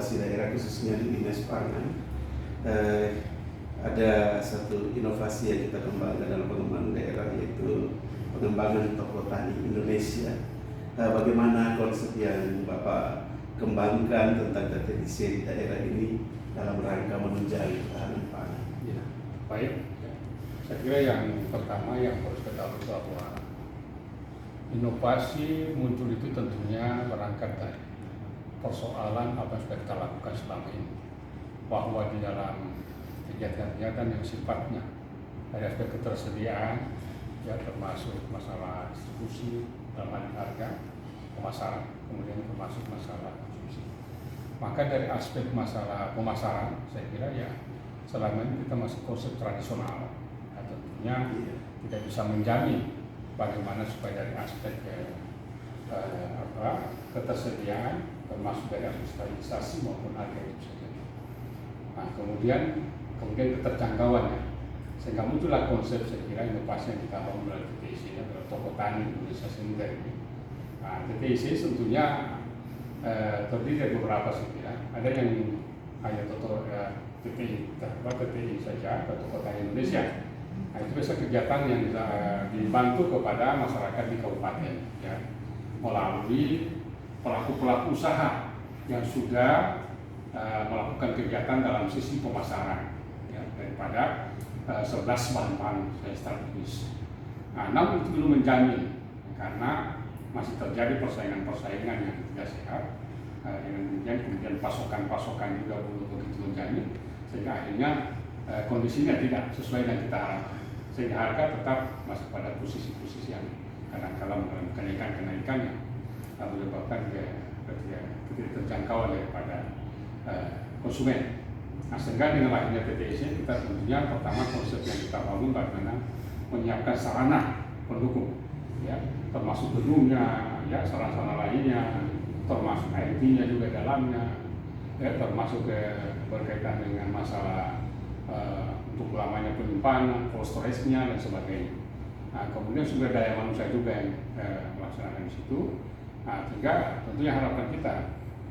inovasi daerah khususnya di Dinas Pangan. Ada satu inovasi yang kita kembangkan dalam pengembangan daerah, yaitu pengembangan toko tani Indonesia. Bagaimana konsep yang Bapak kembangkan tentang TTIC di daerah ini dalam rangka menunjang ketahanan pangan? Ya, baik. Saya kira yang pertama yang harus kita tahu bahwa inovasi muncul itu tentunya berangkat dari persoalan apa yang sudah kita lakukan selama ini, bahwa di dalam kegiatan-kegiatan yang sifatnya dari aspek ketersediaan, ya termasuk masalah distribusi dalam harga, pemasaran, kemudian termasuk masalah konsumsi. Maka dari aspek masalah pemasaran, saya kira ya selama ini kita masih konsep tradisional, nah, tentunya tidak bisa menjamin bagaimana supaya dari aspek ketersediaan, termasuk dari aspek stabilisasi maupun harga itu saja. Nah, kemudian keterjangkauannya, sehingga muncullah konsep, saya kira inovasi yang kita bangun melalui TTIC adalah toko tani Indonesia sendiri. Nah, TTIC tentunya terdiri dari beberapa, saya kira. Ada yang hanya TTI saja, atau toko tani Indonesia. Nah, itu biasa kegiatan yang dibantu kepada masyarakat di kabupaten, ya, melalui pelaku-pelaku usaha yang sudah melakukan kegiatan dalam sisi pemasaran, ya, daripada 11 bahan-bahan strategis. Nah, namun itu belum menjamin, karena masih terjadi persaingan-persaingan yang tidak sehat. Dengan demikian kemudian pasokan-pasokan juga belum begitu menjamin, sehingga akhirnya kondisinya tidak sesuai dengan kita harapkan, sehingga harga tetap masih pada posisi-posisi yang kadang-kadang mengalami kenaikan-kenaikan yang menyebabkan ketidakterjangkauan daripada konsumen. Nah, sehingga dengan lahirnya TTIC, kita tentunya pertama konsep yang kita bangun bagaimana menyiapkan sarana pendukung, ya, termasuk gedungnya, ya, sarana-sarana lainnya, termasuk IT-nya juga dalamnya, ya, termasuk berkaitan dengan masalah untuk lamanya penyimpanan, cold storage-nya dan sebagainya. Nah, kemudian sumber daya manusia juga yang melaksanakan di situ. Nah, sehingga tentunya harapan kita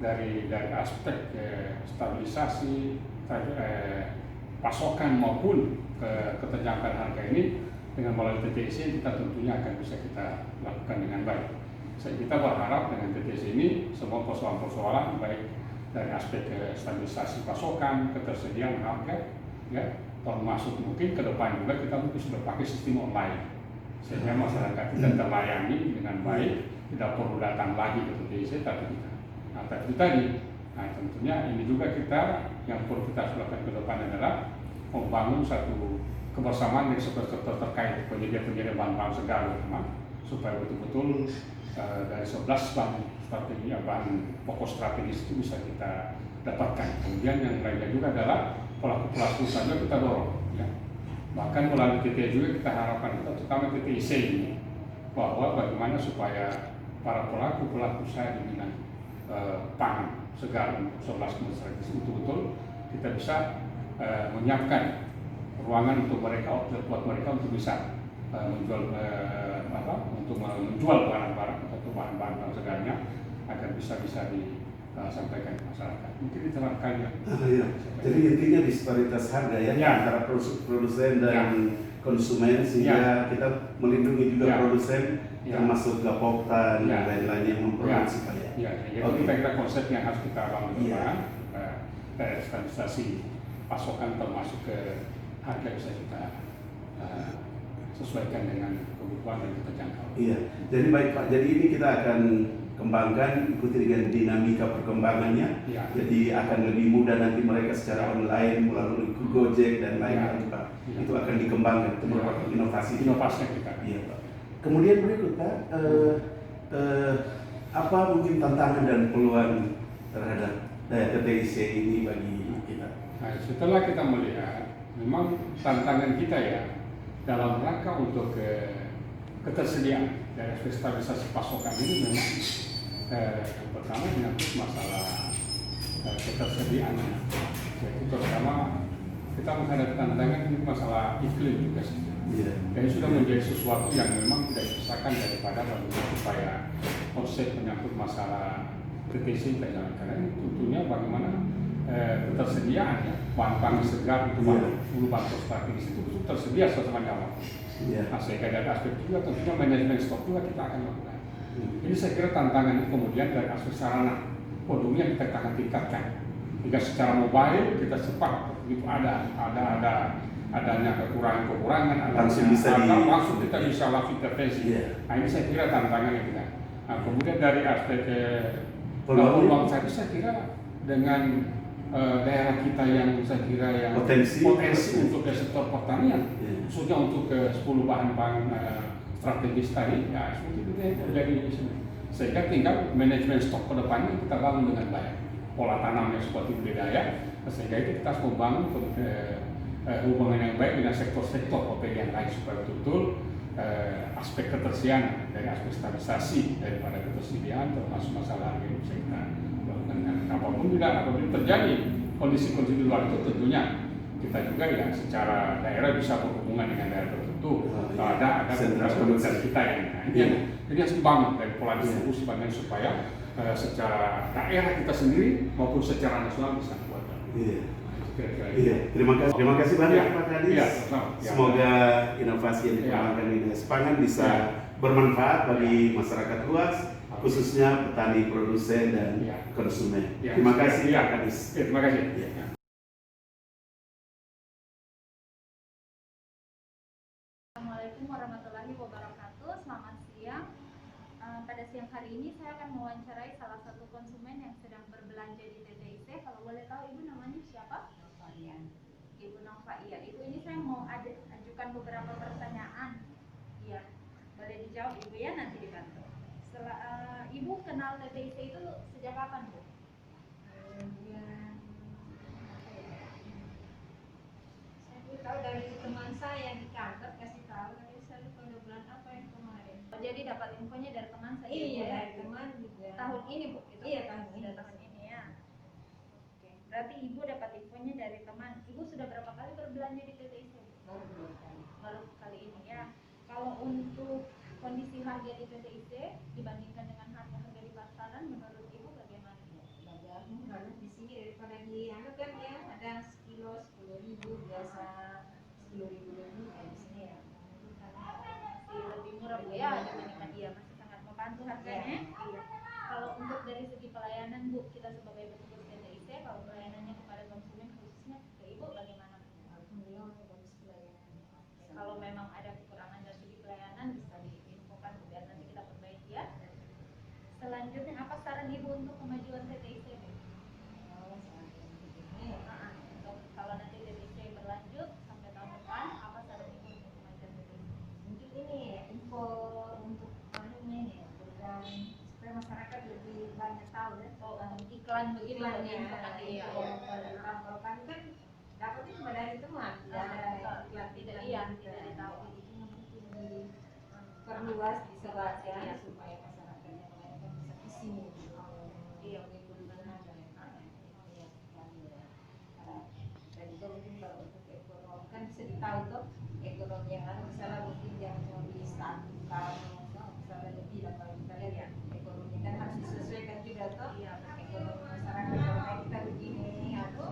dari aspek stabilisasi pasokan maupun keterjangkauan harga ini, dengan melalui TTIC kita tentunya akan bisa kita lakukan dengan baik. Kita berharap dengan TTIC ini semua persoalan-persoalan baik dari aspek stabilisasi pasokan, ketersediaan harga, ya, termasuk mungkin ke depan juga kita mungkin sudah pakai sistem online, sehingga masyarakat kita terlayani dengan baik, tidak perlu datang lagi ke TTIC, tapi kita. Nah, tapi tadi, nah tentunya ini juga kita yang perlu kita lakukan ke depan adalah membangun satu kebersamaan dengan sektor-sektor terkait, penyedia-penyedia bahan-bahan segar, supaya betul-betul dari 11 bahan pokok strategis itu bisa kita dapatkan. Kemudian yang lainnya juga adalah pelaku-pelaku usaha kita dorong, ya. Bahkan melalui TTIC juga kita harapkan, terutama TTIC ini, bahwa bagaimana supaya para pelaku-pelaku usaha di bidang pangan segar 11 strategis betul-betul kita bisa menyiapkan ruangan untuk mereka, outlet buat mereka untuk bisa menjual untuk menjual barang-barang atau bahan-bahan segarnya agar bisa disampaikan ke masyarakat. Mungkin itu langkahnya. Ya. Jadi intinya disparitas harga ya, antara produsen dan konsumen, sehingga kita melindungi juga produsen termasuk gapoktan dan lain-lain yang memproduksi kalian. Jadi kita kira konsep yang harus kita bangun depan, stabilisasi pasokan termasuk ke harga bisa kita sesuaikan dengan kebutuhan dan keterjangkauan. Iya, jadi baik Pak. Jadi ini kita akan kembangkan ikuti dengan dinamika perkembangannya. Ya. Jadi akan lebih mudah nanti mereka secara online melalui Gojek dan lain-lain Pak. Ya. Itu akan dikembangkan. Itu merupakan inovasi. Inovasinya kita. Iya Pak. Kemudian berikut Pak, apa mungkin tantangan dan peluang terhadap TTIC ini bagi kita? Nah, setelah kita melihat, memang tantangan kita ya dalam rangka untuk ketersediaan dari aspek stabilisasi pasokan ini memang yang pertama menyangkut masalah ketersediaannya. Jadi terutama kita menghadapi tantangan ini masalah iklim juga sih. Dan sudah menjadi sesuatu yang memang tidak dipisahkan daripada bagaimana supaya konsep menyangkut masalah TTIC kita jalankan. Ini tentunya bagaimana ketersediaan ya bahan pangan segar untuk Iya. hulu bahan strategis itu betul tersedia selama Jawa. Iya. Nah, sehingga dari aspek juga tentunya manajemen stok juga kita akan lakukan. Jadi saya kira tantangan itu kemudian dari aspek sarana produknya kita akan tingkatkan. Jika secara mobile kita cepat begitu adanya kekurangan, Langsung bisa langsung kita bisa langsung intervensi. Iya. Nah ini saya kira tantangannya kita. Nah kemudian dari aspek peluang tadi saya kira dengan daerah kita yang saya kira yang Potensi untuk ke sektor pertanian, Iya. khususnya untuk ke 10 bahan pangan strategis tadi, ya seperti itu yang terjadi di sini. Sehingga tinggal manajemen stok ke depannya kita bangun dengan baik, pola tanamnya seperti budidaya, sehingga itu kita harus membangun hubungan yang baik dengan sektor-sektor OPG yang lain supaya betul-betul aspek ketersediaan dari aspek stabilisasi daripada ketersediaan termasuk masalah harga hidup bisa kita lakukan dengan apapun juga apabila terjadi kondisi-kondisi di luar itu tentunya kita juga ya secara daerah bisa berhubungan dengan daerah tertentu kalau ada sentra komunitas kita yang ini harus dibangun dari pola distribusi banyak supaya secara daerah kita sendiri maupun secara nasional bisa kuat. Iya. Iya, terima kasih banyak Pak Kadis. Iya, Semoga inovasi yang dikembangkan di Dinas Pangan bisa bermanfaat bagi masyarakat luas, khususnya petani, produsen dan konsumen. Terima kasih Pak Kadis. Terima kasih. Assalamualaikum warahmatullahi wabarakatuh. Selamat siang. Pada siang hari ini saya akan mewawancarai salah satu konsumen yang sedang berbelanja di TTIC. Kalau boleh tahu Ibu namanya siapa? Ibu Nova. Iya, ini saya mau ajukan beberapa pertanyaan. Iya, boleh dijawab Ibu ya, nanti dibantu. Ibu kenal TTIC itu sejak kapan Bu? Saya tahu dari teman saya di kantor kasih tahu, tapi saya lupa udah bulan apa yang kemarin. Jadi dapat infonya dari teman saya. Iya, Bu, ya? dari teman juga. Tahun ini Bu? Iya, tahun ini. Tahun ini ya. Oke. Berarti Ibu dapat infonya dari teman. Ibu sudah berapa kali berbelanja di TTIC? Baru kali ini ya. Kalau untuk kondisi harga di TTIC dibandingkan dengan harga-harga di pasaran, menurut Ibu bagaimana? Agak murah di sini daripada di anu kan ya, ada sekilo 10.000 biasa 10.000 lebih di sini ya. Masih lebih murah Bu ya dibandingkan dia, masih sangat membantu harganya. Iya. Kalau untuk dari segi pelayanan Bu, kita sebagai petugas TTIC, kalau pelayanannya kepada konsumen khususnya ke Ibu bagaimana? Alhamdulillah bagus pelayanan. Kalau memang ada kekurangan dari segi pelayanan bisa diinfokan biar nanti kita perbaiki ya. Selanjutnya apa saran Ibu untuk kemajuan TTIC? Untuk kalau nanti TTIC berlanjut sampai tahun depan, apa saran Ibu untuk kemajuan TTIC? Untuk ini info untuk anunya ini program supaya masyarakat lebih banyak tahu ya. Iklan begitu Iklan ya, diinfokan di kalau kami kan dapatnya cuma dari teman, tidak ada iklan tidak ditahu. Perluas disebarkan supaya masyarakat yang lain kan bisa kesini. Iya, dan juga mungkin kalau untuk ekonomi kan bisa ditahu tuh ekonomi yang ada misalnya mungkin yang cuma di satu kalau misalnya lebih lah kalau kita lihat ya ekonomi kan harus disesuaikan juga tuh ekonomi masyarakat kalau kayak kita begini atau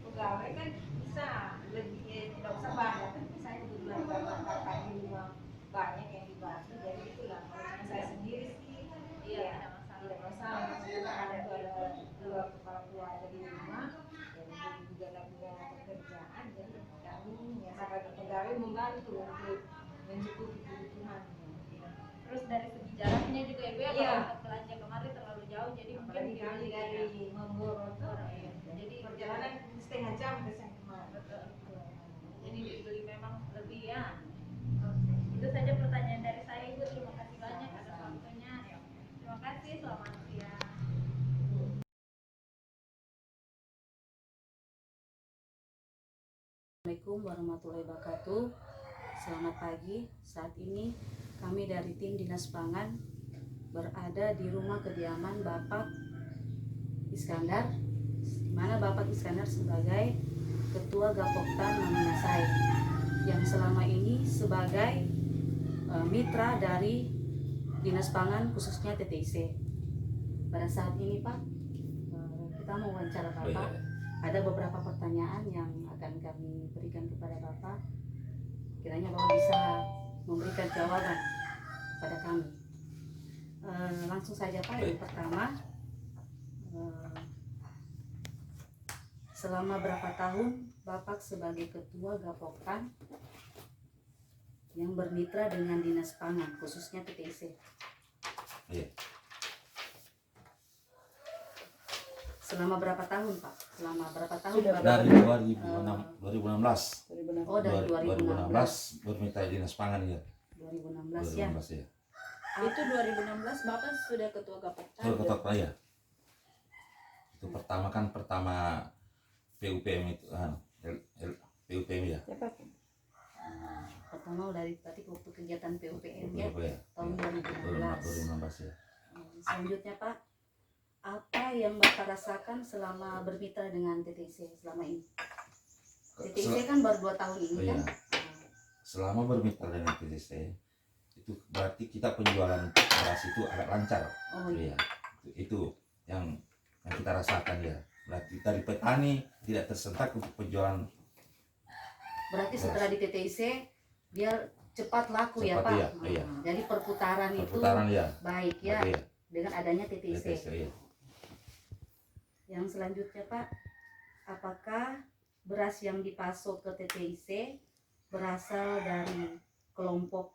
pegawai kan bisa lebih tidak usah banyak kan misalnya kebetulan karena kakak di rumah banyak yang dibantu jadi itulah kalau cuma saya sendiri sih tidak masalah karena ada dua kepala keluarga di rumah dan juga ada punya pekerjaan jadi kami ya sebagai pegawai membantu untuk mencukupi kebutuhannya. Terus dari segi jaraknya juga Ibu ya, Iya. kalau untuk belanja kemarin terlalu jauh jadi mungkin Apalagi kami dari Monggoro tuh jadi perjalanan setengah jam ke sana kemarin. betul. Jadi dibeli memang lebih ya. Itu saja pertanyaan dari saya Ibu. Terima kasih banyak atas waktunya. Terima kasih. Selamat siang. Assalamualaikum warahmatullahi wabarakatuh. Selamat pagi. Saat ini kami dari tim Dinas Pangan berada di rumah kediaman Bapak Iskandar, di mana Bapak Iskandar sebagai Ketua Gapoktan Maminasai yang selama ini sebagai mitra dari Dinas Pangan khususnya TTIC. Pada saat ini Pak, kita mau wawancara Bapak ada beberapa pertanyaan yang akan kami berikan kepada Bapak. Kiranya Bapak bisa memberikan jawaban pada kami. Langsung saja Pak, yang pertama, selama berapa tahun Bapak sebagai Ketua Gapoktan yang bermitra dengan Dinas Pangan, khususnya TTIC? Iya. Selama berapa tahun Pak? Selama berapa tahun Sudah Bapak? Dari 2016 Oh, dari 2016. bermitra Dinas Pangan ya. 2016 ya. 2016 ya. Itu 2016 Bapak sudah ketua Gapoktan. Kalau ketok raya. Itu pertama PUPM itu PUPM ya. Siapa? Pertama dari tadi waktu kegiatan PUPM ya, PUPM ya. tahun 2016 ya. Selanjutnya Pak, apa yang Bapak rasakan selama bermitra dengan TTIC selama ini? TTIC kan baru 2 tahun ini Iya. kan? Selama bermitra dengan TTC itu berarti kita penjualan beras itu agak lancar. Oh iya. Iya. Itu yang kita rasakan ya. Berarti dari petani tidak tersentak untuk penjualan. Berarti setelah di TTIC dia cepat laku ya Cepat, Pak? iya, iya. Jadi perputaran Ya. baik ya Iya. dengan adanya TTIC. TTC ya. Yang selanjutnya Pak, apakah beras yang dipasok ke TTIC berasal dari kelompok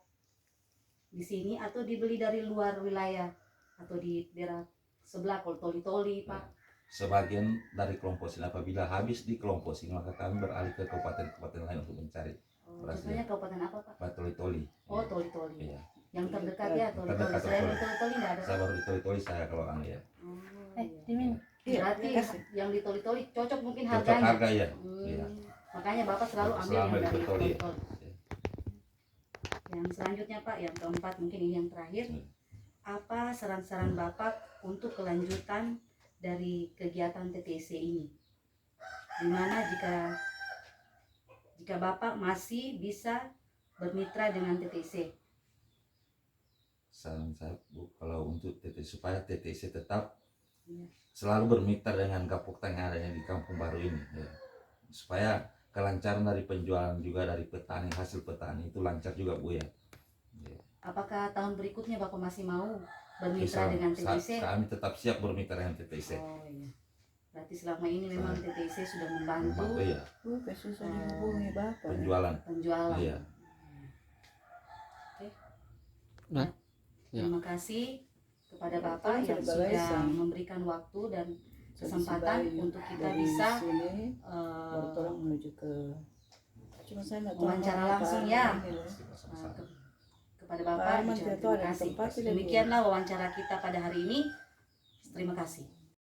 di sini atau dibeli dari luar wilayah atau di daerah sebelah toli-toli Pak? Sebagian dari kelompok sini apabila habis di kelompok sini maka kami beralih ke kabupaten lain untuk mencari beras Contohnya ya. kabupaten apa Pak? Batoli-toli. Oh toli-toli. Iya. Yang terdekat ya toli-toli. Terdekat Selain toli. toli-toli nggak ada. Saya baru di toli-toli saya kalau ya. Oh, iya. Dimin. Berarti Iya, kasih. yang di toli-toli cocok mungkin Cocok harganya. harga ya. Hmm, Iya. Makanya Bapak selalu ambil Selalu yang ambil dari di toli. toli-toli. Yang selanjutnya Pak, yang keempat mungkin ini yang terakhir. Hmm. Apa saran-saran Bapak untuk kelanjutan dari kegiatan TTIC ini? Dimana jika Bapak masih bisa bermitra dengan TTIC? Saran saya Bu, kalau untuk TTC supaya TTC tetap Iya. selalu bermitra dengan Gapoktan yang adanya di Kampung Baru ini ya. Supaya kelancaran dari penjualan juga dari petani, hasil petani itu lancar juga Bu ya. Ya. Apakah tahun berikutnya Bapak masih mau Bisa, bermitra dengan TTIC? kami tetap siap bermitra dengan TTC. Oh iya. Berarti selama ini memang TTIC sudah membantu Membantu ya Susah dihubungi Bapak. penjualan. penjualan. Iya. Oke. Nah, ya. Terima kasih kepada Bapak Tolong yang sudah sudah Sang. memberikan waktu dan Jadi kesempatan si Bayu untuk kita dari bisa sini eh, baru tolong menuju ke cuma saya nggak tahu wawancara apa langsung apa ya. ini loh. kepada Pak Bapak Arman ucapkan tidak tahu terima ada di kasih. tempat tidak, Bu? Demikianlah wawancara kita pada hari ini. Terima kasih.